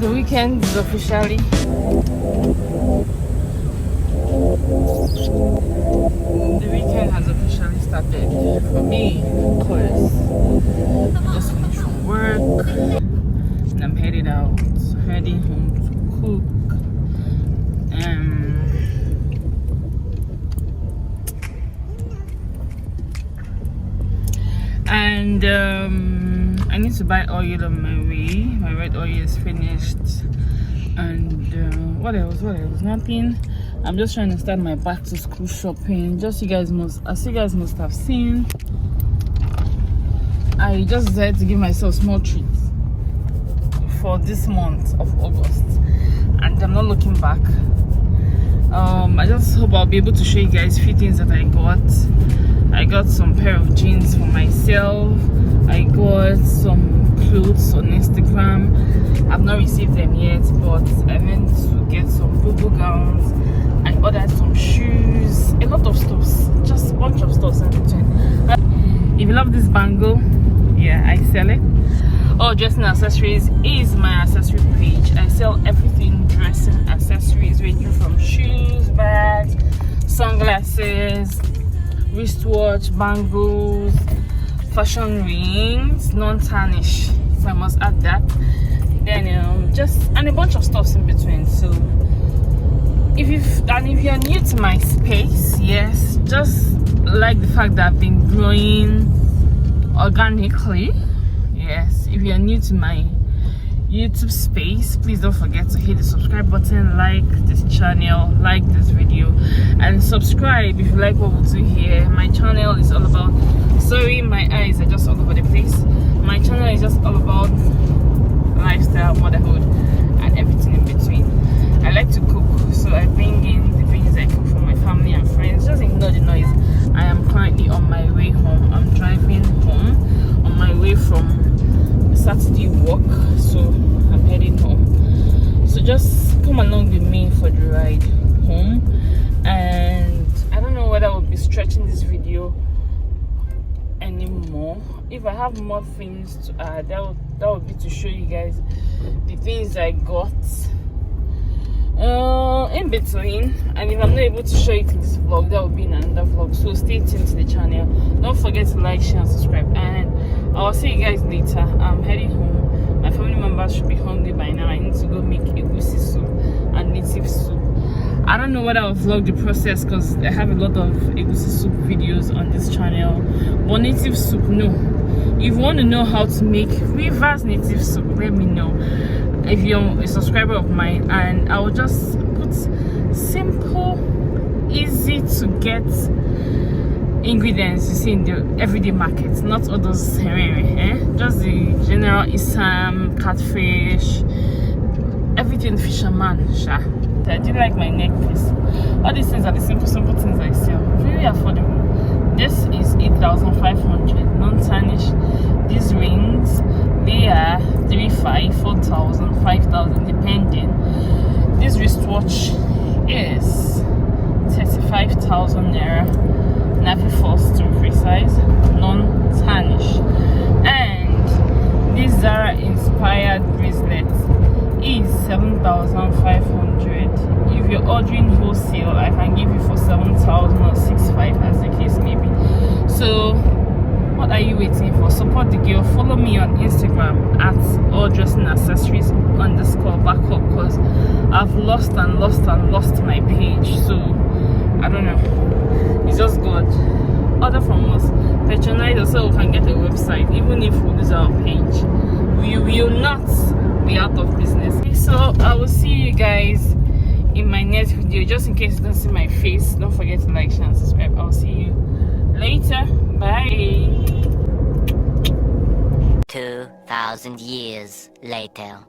The weekend is officially has officially started for me because I just finished from work and I'm heading home to cook. And I need to buy oil on my way. My red oil is finished. And what else? Nothing. I'm just trying to start my back to school shopping. As you guys must have seen, I just decided to give myself small treats for this month of August, and I'm not looking back. I just hope I'll be able to show you guys a few things that I got. I got some pair of jeans for myself. I got some clothes on Instagram. I've not received them yet, but I meant to get some boo-boo gowns. I ordered some shoes, a lot of stuff, just a bunch of stuff in between. If you love this bangle, yeah, I sell it. Dressing accessories is my accessory page. I sell everything dressing accessories, ranging from shoes, bags, sunglasses, wristwatch, bangles, fashion rings, non-tarnish, so I must add that. Then and a bunch of stuff in between. So if you're new to my space, yes, just like the fact that I've been growing organically. Yes, if you're new to my YouTube space, please don't forget to hit the subscribe button, like this channel, like this video, and subscribe if you like what we do here. My channel is all about, sorry my eyes are just all over the place. My channel is just all about lifestyle, motherhood, and everything in between. I like to cook, so I bring in the things I cook for my family and friends. Just ignore the noise. I am currently on my way home. I'm driving home on my way from Saturday walk, so I'm heading home. So just come along with me for the ride home. And I don't know whether I will be stretching this video anymore. If I have more things to add, that would be to show you guys the things I got in between. And if I'm not able to show it in this vlog, that will be in another vlog. So stay tuned to the channel. Don't forget to like, share, and subscribe. And I'll see you guys later. I'm heading home. My family members should be hungry by now. I need to go make egusi soup and native soup. I don't know whether I'll vlog the process because I have a lot of egusi soup videos on this channel. But native soup, no. If you want to know how to make reverse native soup, let me know. If you're a subscriber of mine, and I will just put simple, easy to get ingredients you see in the everyday market, not all those just the general isam, catfish, everything fisherman. I do like my necklace. All these things are the simple things I sell. Really affordable. This is 8,500 non-tarnish. These rings, they are 3,500, 4,000, 5,000 depending. This wristwatch is 35,000 naira. Nappy false to precise, non-tarnish. And this Zara inspired bracelet is 7,500. If you're ordering wholesale, I can give you for 7,000 or 6,500 as the case may be. So what are you waiting for? Support the girl. Follow me on Instagram at alldressingaccessories_backup, because I've lost my page. So I don't know, it's just God. Order from us, patronize us so we can get a website. Even if we lose our page, we will not be out of business. So I will see you guys in my next video. Just in case you don't see my face, don't forget to like, share, and subscribe. I'll see you later. Bye. 2,000 years later.